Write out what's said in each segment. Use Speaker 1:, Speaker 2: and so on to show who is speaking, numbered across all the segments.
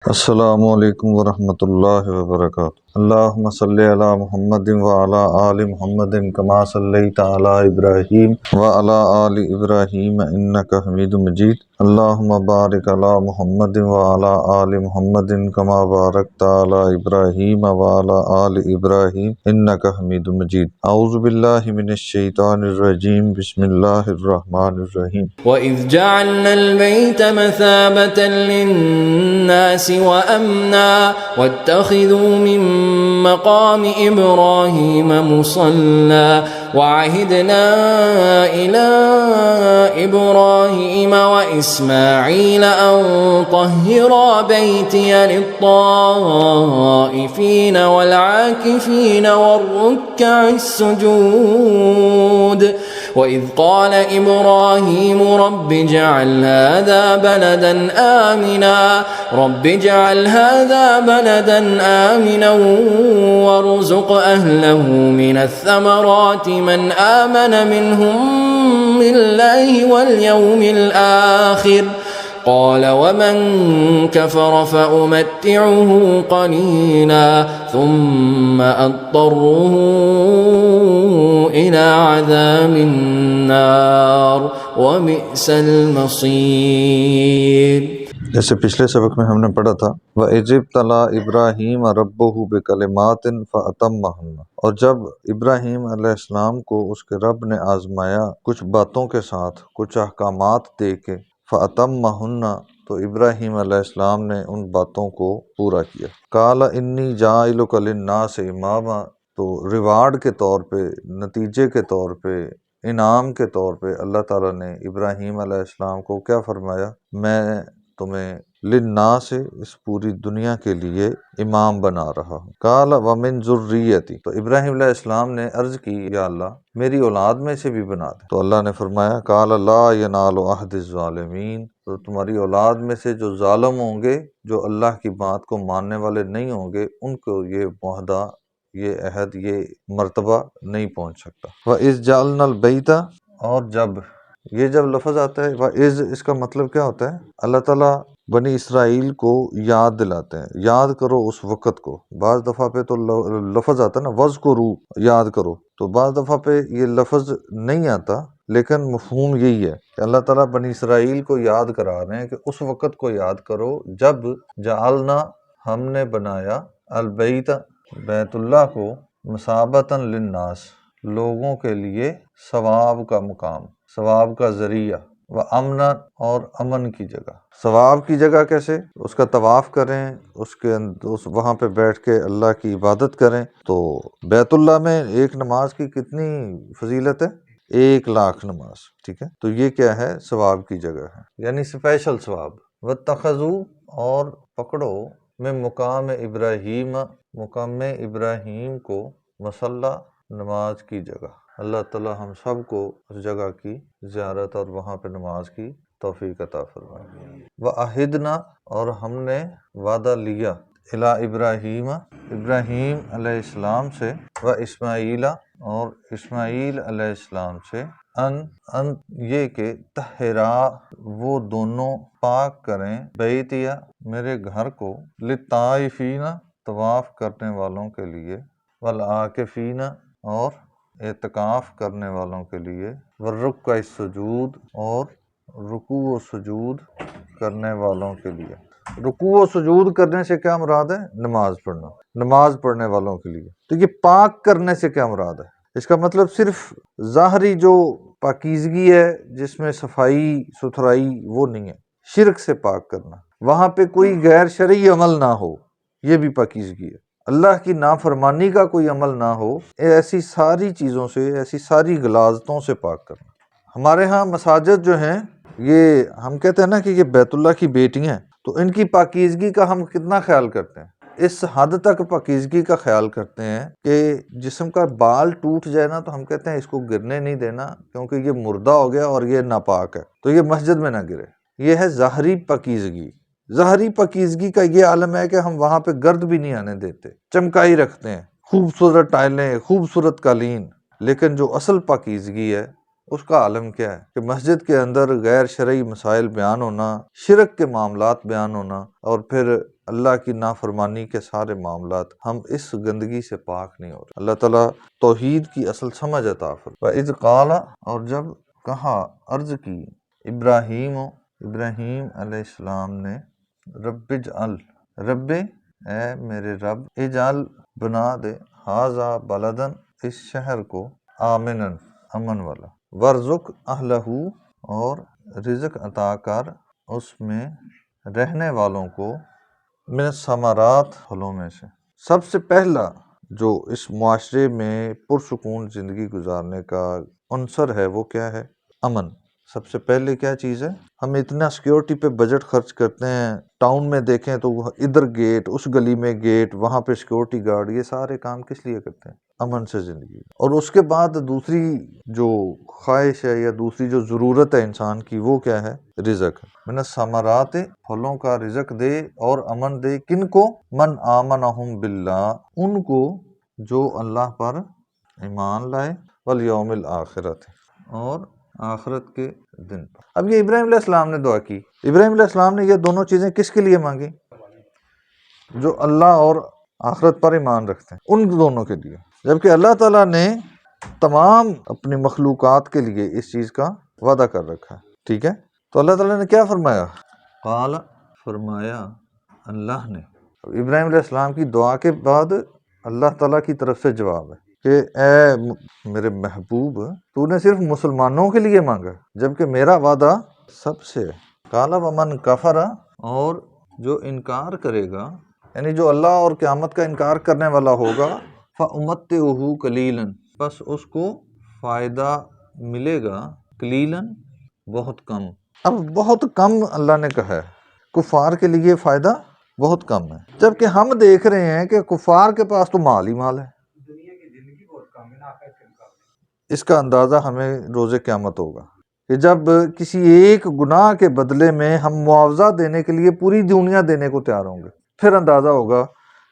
Speaker 1: السلام علیکم ورحمۃ اللہ وبرکاتہ۔ اللہم صلی علی محمد وعلی آل محمد کما صلیت علی ابراہیم وعلی آل ابراہیم انک حمید مجید۔ اللہم بارک علی محمد وعلی آل محمد کما بارکت علی ابراہیم وعلی آل ابراہیم انک حمید مجید۔ اعوذ باللہ من الشیطان الرجیم، بسم اللہ الرحمن الرحیم۔
Speaker 2: وَإِذْ جَعَلْنَا الْبَيْتَ مَثَابَةً لِلنَّاسِ وَأَمْنًا وَاتَّخِذُوا مِن مَّقَامِ إِبْرَاهِيمَ مُصَلًّى وَعَهِدْنَا إِلَىٰ إِبْرَاهِيمَ وَإِسْمَاعِيلَ أَن طَهِّرَا بَيْتِيَ لِلطَّائِفِينَ وَالْعَاكِفِينَ وَالرُّكَّعِ السُّجُودِ وَإِذْ قَالَ إِبْرَاهِيمُ رَبِّ اجْعَلْ هَٰذَا بَلَدًا آمِنًا وَارْزُقْ أَهْلَهُ مِنَ الثَّمَرَاتِ مَنْ آمَنَ مِنْهُم بِاللَّهِ وَالْيَوْمِ الْآخِرِ قال ومن كفر فأمتعه قليلا ثم أضطره إلى عذاب النار وبئس المصير۔
Speaker 1: جیسے پچھلے سبق میں ہم نے پڑھا تھا وَإِذِ ابْتَلَىٰ إِبْرَاهِيمَ رَبُّهُ بِكَلِمَاتٍ فَأَتَمَّهُنَّ، اور جب ابراہیم علیہ السلام کو اس کے رب نے آزمایا کچھ باتوں کے ساتھ، کچھ احکامات دے کے، فَأَتَمَّهُنَّ، تو ابراہیم علیہ السلام نے ان باتوں کو پورا کیا۔ قَالَ إِنِّي جَاعِلُكَ لِلنَّاسِ إِمَامًا، تو ریوارڈ کے طور پہ، نتیجے کے طور پہ، انعام کے طور پہ اللہ تعالیٰ نے ابراہیم علیہ السلام کو کیا فرمایا؟ میں تمہیں للناس، اس پوری دنیا کے لیے امام بنا رہا ہوں۔ قال ومن ذریتی، تو ابراہیم علیہ السلام نے عرض کی یا اللہ میری اولاد میں سے بھی بنا دے، تو اللہ نے فرمایا قال لا ینال عہد الظالمین، تو تمہاری اولاد میں سے جو ظالم ہوں گے، جو اللہ کی بات کو ماننے والے نہیں ہوں گے، ان کو یہ معاہدہ، یہ عہد، یہ مرتبہ نہیں پہنچ سکتا۔ وَإِذْ جَعَلْنَا الْبَيْتَ، اور جب لفظ آتا ہے وَإِذْ، اس کا مطلب کیا ہوتا ہے؟ اللہ تعالیٰ بنی اسرائیل کو یاد دلاتے ہیں، یاد کرو اس وقت کو۔ بعض دفعہ پہ تو لفظ آتا ہے نا وَاذْکُرُوا، یاد کرو، تو بعض دفعہ پہ یہ لفظ نہیں آتا، لیکن مفہوم یہی ہے کہ اللہ تعالیٰ بنی اسرائیل کو یاد کرا رہے ہیں کہ اس وقت کو یاد کرو جب جعلنا، ہم نے بنایا، البیت، بیت اللہ کو، مثابۃً للناس، لوگوں کے لیے ثواب کا مقام، ثواب کا ذریعہ، وَأَمْنًا، اور امن کی جگہ۔ ثواب کی جگہ کیسے؟ اس کا طواف کریں، وہاں پہ بیٹھ کے اللہ کی عبادت کریں۔ تو بیت اللہ میں ایک نماز کی کتنی فضیلت ہے؟ 1,00,000 نماز، ٹھیک ہے؟ تو یہ کیا ہے؟ ثواب کی جگہ ہے، یعنی اسپیشل ثواب۔ وَاتَّخَذُوا، اور پکڑو، میں مقام ابراہیم، مقام ابراہیم کو، مصلی، نماز کی جگہ۔ اللہ تعالی ہم سب کو اس جگہ کی زیارت اور وہاں پہ نماز کی توفیق عطا فرمائے۔ وَعَہِدْنَا، اور ہم نے وعدہ لیا، اِلیٰ ابراہیم، ابراہیم علیہ السلام سے، وَإِسمَاعِیلَ، اور اسماعیل علیہ السلام سے، ان یہ کہ طہرا، وہ دونوں پاک کریں، بیتیا، میرے گھر کو، للطائفین، طواف کرنے والوں کے لیے، والعاکفین، اور اعتکاف کرنے والوں کے لیے، والرکع السجود، اور رکوع و سجود کرنے والوں کے لیے۔ رکوع و سجود کرنے سے کیا مراد ہے؟ نماز پڑھنا، نماز پڑھنے والوں کے لیے۔ تو یہ پاک کرنے سے کیا مراد ہے؟ اس کا مطلب صرف ظاہری جو پاکیزگی ہے، جس میں صفائی ستھرائی، وہ نہیں ہے۔ شرک سے پاک کرنا، وہاں پہ کوئی غیر شرعی عمل نہ ہو، یہ بھی پاکیزگی ہے۔ اللہ کی نافرمانی کا کوئی عمل نہ ہو، ایسی ساری چیزوں سے، ایسی ساری غلاظتوں سے پاک کرنا۔ ہمارے ہاں مساجد جو ہیں، یہ ہم کہتے ہیں نا کہ یہ بیت اللہ کی بیٹیاں ہیں، تو ان کی پاکیزگی کا ہم کتنا خیال کرتے ہیں؟ اس حد تک پاکیزگی کا خیال کرتے ہیں کہ جسم کا بال ٹوٹ جائے نا تو ہم کہتے ہیں اس کو گرنے نہیں دینا کیونکہ یہ مردہ ہو گیا اور یہ ناپاک ہے، تو یہ مسجد میں نہ گرے۔ یہ ہے ظاہری پاکیزگی۔ ظاہری پاکیزگی کا یہ عالم ہے کہ ہم وہاں پہ گرد بھی نہیں آنے دیتے، چمکائی رکھتے ہیں، خوبصورت ٹائلیں، خوبصورت قالین، لیکن جو اصل پاکیزگی ہے اس کا عالم کیا ہے کہ مسجد کے اندر غیر شرعی مسائل بیان ہونا، شرک کے معاملات بیان ہونا، اور پھر اللہ کی نافرمانی کے سارے معاملات، ہم اس گندگی سے پاک نہیں ہو رہے۔ اللہ تعالیٰ توحید کی اصل سمجھ عطا فرمائے۔ وَإِذْ قَالَ، اور جب کہا، عرض کی، ابراہیم علیہ السلام نے، رب اجعل، رب اے میرے رب، اجعل بنا دے، ھذا بلدن اس شہر کو، آمنن امن والا، وارزق اہلہ، اور رزق عطا کر اس میں رہنے والوں کو، من الثمرات، پھلوں میں سے۔ سب سے پہلا جو اس معاشرے میں پرسکون زندگی گزارنے کا عنصر ہے وہ کیا ہے؟ امن۔ سب سے پہلے کیا چیز ہے؟ ہم اتنا سیکیورٹی پہ بجٹ خرچ کرتے ہیں، ٹاؤن میں دیکھیں تو ادھر گیٹ، اس گلی میں گیٹ، وہاں پہ سیکیورٹی گارڈ، یہ سارے کام کس لیے کرتے ہیں؟ امن سے زندگی۔ اور اس کے بعد دوسری جو خواہش ہے یا دوسری جو ضرورت ہے انسان کی، وہ کیا ہے؟ رزق۔ من الثمرات، پھلوں کا رزق دے اور امن دے، کن کو؟ من آمنہم باللہ، ان کو جو اللہ پر ایمان لائے، والیوم الآخرۃ، اور آخرت کے دن پر۔ اب یہ ابراہیم علیہ السلام نے دعا کی۔ ابراہیم علیہ السلام نے یہ دونوں چیزیں کس کے لیے مانگی؟ جو اللہ اور آخرت پر ایمان رکھتے ہیں، ان دونوں کے لیے۔ جبکہ اللہ تعالیٰ نے تمام اپنی مخلوقات کے لیے اس چیز کا وعدہ کر رکھا ہے، ٹھیک ہے؟ تو اللہ تعالیٰ نے کیا فرمایا؟ قال، فرمایا اللہ نے۔ ابراہیم علیہ السلام کی دعا کے بعد اللہ تعالیٰ کی طرف سے جواب ہے کہ اے میرے محبوب، تو نے صرف مسلمانوں کے لیے مانگا، جبکہ میرا وعدہ سب سے ہے۔ قال ومن کفر، اور جو انکار کرے گا، یعنی جو اللہ اور قیامت کا انکار کرنے والا ہوگا، فَأُمَتِّعُهُ قَلِيلًا، بس اس کو فائدہ ملے گا، قلیلاً، بہت کم۔ اب بہت کم اللہ نے کہا ہے، کفار کے لیے فائدہ بہت کم ہے، جبکہ ہم دیکھ رہے ہیں کہ کفار کے پاس تو مال ہی مال ہے۔ اس کا اندازہ ہمیں روز قیامت ہوگا کہ جب کسی ایک گناہ کے بدلے میں ہم معاوضہ دینے کے لیے پوری دنیا دینے کو تیار ہوں گے، پھر اندازہ ہوگا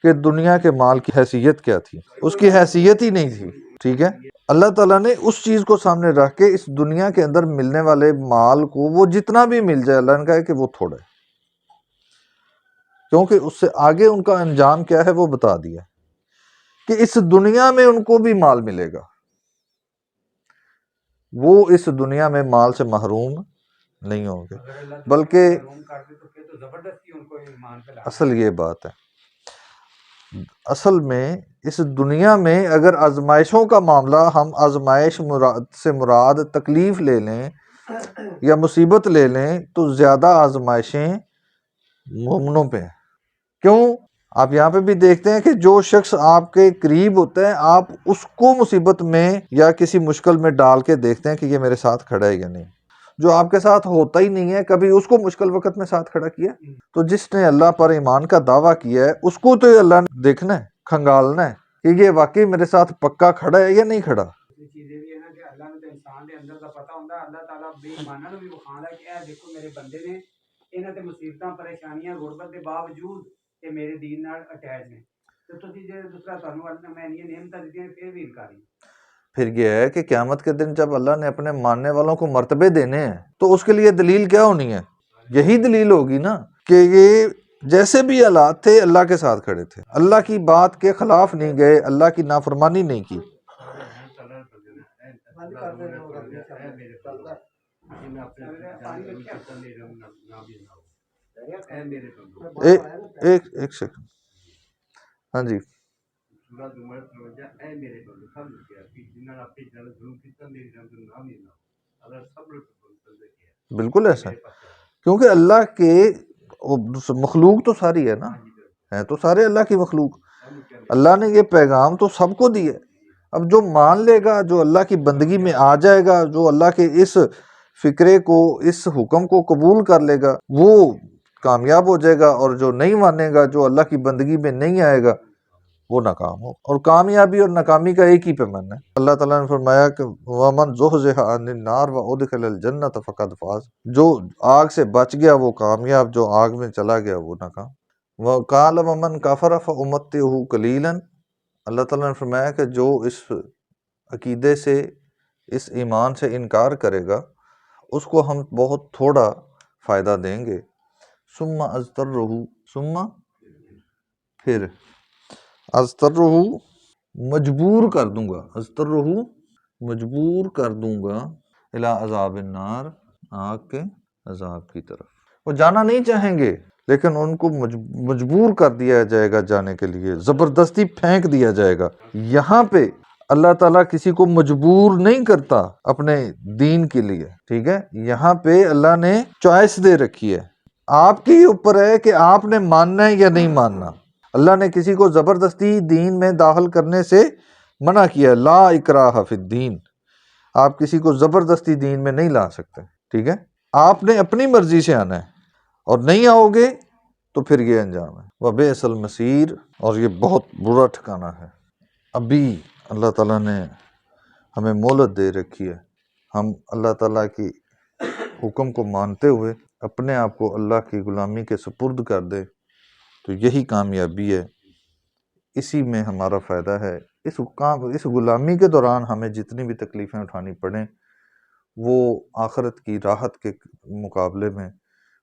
Speaker 1: کہ دنیا کے مال کی حیثیت کیا تھی۔ اس کی حیثیت ہی نہیں تھی، ٹھیک ہے؟ اللہ تعالیٰ نے اس چیز کو سامنے رکھ کے اس دنیا کے اندر ملنے والے مال کو، وہ جتنا بھی مل جائے، اللہ نے کہا ہے کہ وہ تھوڑا ہے، کیونکہ اس سے آگے ان کا انجام کیا ہے وہ بتا دیا کہ اس دنیا میں ان کو بھی مال ملے گا، وہ اس دنیا میں مال سے محروم نہیں ہوں گے، بلکہ اصل یہ بات ہے، اصل میں اس دنیا میں اگر آزمائشوں کا معاملہ، ہم آزمائش سے مراد تکلیف لے لیں یا مصیبت لے لیں، تو زیادہ آزمائشیں مومنوں پہ ہیں۔ کیوں؟ آپ یہاں پہ بھی دیکھتے ہیں کہ جو شخص آپ کے قریب ہوتا ہے، آپ اس کو مصیبت میں یا کسی مشکل میں ڈال کے دیکھتے ہیں کہ یہ میرے ساتھ کھڑا ہے یا نہیں۔ جو آپ کے ساتھ ہوتا ہی نہیں ہے، کبھی اس کو مشکل وقت میں ساتھ کھڑا کیا؟ تو جس نے اللہ پر ایمان کا دعویٰ کیا ہے، اس کو تو اللہ نے دیکھنا ہے، کھنگالنا ہے کہ یہ واقعی میرے ساتھ پکا کھڑا ہے یا نہیں کھڑا۔ چیزیں بھی ہے نا کہ اللہ نے تو انسان دے اندر دا پتہ ہوندا، اللہ تعالیٰ بے ایماناں نوں بھی وکھاوندا کہ اے دیکھو میرے بندے نے، انہاں تے مصیبتاں پریشانیاں غربت دے باوجود کہ میرے دین نال اٹیچ نے، تے تسی جے دوسرا تانوں اللہ میں یہ نعمتاں دتیاں پھر بھی انکاری۔ پھر یہ ہے کہ قیامت کے دن جب اللہ نے اپنے ماننے والوں کو مرتبے دینے ہیں، تو اس کے لیے دلیل کیا ہونی ہے؟ یہی دلیل ہوگی نا کہ یہ جیسے بھی حالات تھے اللہ کے ساتھ کھڑے تھے، اللہ کی بات کے خلاف نہیں گئے، اللہ کی نافرمانی نہیں کی۔ ایک سیکنڈ، ہاں جی، بالکل ایسا، کیونکہ اللہ کے مخلوق تو ساری ہے نا، ہے تو سارے اللہ کی مخلوق، اللہ نے یہ پیغام تو سب کو دی ہے۔ اب جو مان لے گا، جو اللہ کی بندگی میں آ جائے گا، جو اللہ کے اس فکرے کو، اس حکم کو قبول کر لے گا، وہ کامیاب ہو جائے گا، اور جو نہیں مانے گا، جو اللہ کی بندگی میں نہیں آئے گا، وہ ناکام ہو۔ اور کامیابی اور ناکامی کا ایک ہی پیمانہ ہے۔ اللہ تعالیٰ نے فرمایا کہ وَمَنْ زُحْزِحَ عَنِ النَّارِ وَأُدْخِلَ الْجَنَّةَ فَقَدْ فَازَ، جو آگ سے بچ گیا وہ کامیاب، جو آگ میں چلا گیا وہ ناکام۔ وَقَالَ وَمَنْ كَفَرَ فَأُمَتِّعُهُ قَلِيلًا، اللہ تعالیٰ نے فرمایا کہ جو اس عقیدے سے، اس ایمان سے انکار کرے گا، اس کو ہم بہت تھوڑا فائدہ دیں گے۔ ثُمَّ أَضْطَرُّهُ، ثم پھر ازترہ مجبور کر دوں گا، ازترہ مجبور کر دوں گا، الی عذاب النار آگ کے عذاب کی طرف۔ وہ جانا نہیں چاہیں گے لیکن ان کو مجبور کر دیا جائے گا جانے کے لیے، زبردستی پھینک دیا جائے گا۔ یہاں پہ اللہ تعالیٰ کسی کو مجبور نہیں کرتا اپنے دین کے لیے، ٹھیک ہے؟ یہاں پہ اللہ نے چوائس دے رکھی ہے، آپ کے اوپر ہے کہ آپ نے ماننا ہے یا نہیں ماننا۔ اللہ نے کسی کو زبردستی دین میں داخل کرنے سے منع کیا، لا اکراہ فی الدین، آپ کسی کو زبردستی دین میں نہیں لا سکتے، ٹھیک ہے؟ آپ نے اپنی مرضی سے آنا ہے، اور نہیں آؤ گے تو پھر یہ انجام ہے، وبئس المصیر، اور یہ بہت برا ٹھکانہ ہے۔ ابھی اللہ تعالیٰ نے ہمیں مہلت دے رکھی ہے، ہم اللہ تعالیٰ کی حکم کو مانتے ہوئے اپنے آپ کو اللہ کی غلامی کے سپرد کر دے تو یہی کامیابی ہے، اسی میں ہمارا فائدہ ہے۔ اس غلامی کے دوران ہمیں جتنی بھی تکلیفیں اٹھانی پڑیں وہ آخرت کی راحت کے مقابلے میں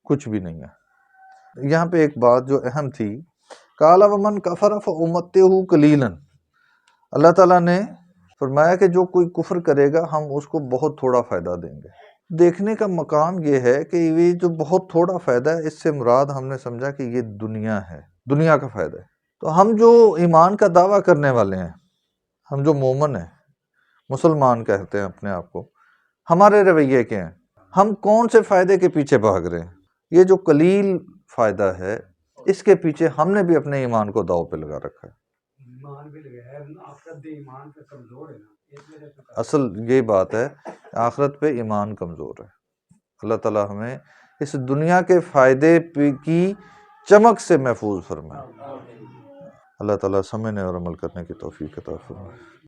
Speaker 1: کچھ بھی نہیں ہے۔ یہاں پہ ایک بات جو اہم تھی، قال ومن کفر فامتعہ قلیلا، اللہ تعالیٰ نے فرمایا کہ جو کوئی کفر کرے گا ہم اس کو بہت تھوڑا فائدہ دیں گے۔ دیکھنے کا مقام یہ ہے کہ یہ جو بہت تھوڑا فائدہ ہے، اس سے مراد ہم نے سمجھا کہ یہ دنیا ہے، دنیا کا فائدہ ہے۔ تو ہم جو ایمان کا دعویٰ کرنے والے ہیں، ہم جو مومن ہیں، مسلمان کہتے ہیں اپنے آپ کو، ہمارے رویے کیا ہیں؟ ہم کون سے فائدے کے پیچھے بھاگ رہے ہیں؟ یہ جو قلیل فائدہ ہے اس کے پیچھے ہم نے بھی اپنے ایمان کو داؤ پہ لگا رکھا ہے۔ اصل یہ بات ہے، آخرت پہ ایمان کمزور ہے۔ اللہ تعالیٰ ہمیں اس دنیا کے فائدے کی چمک سے محفوظ فرمائے۔ اللہ تعالیٰ سمجھنے اور عمل کرنے کی توفیق عطا فرمائے۔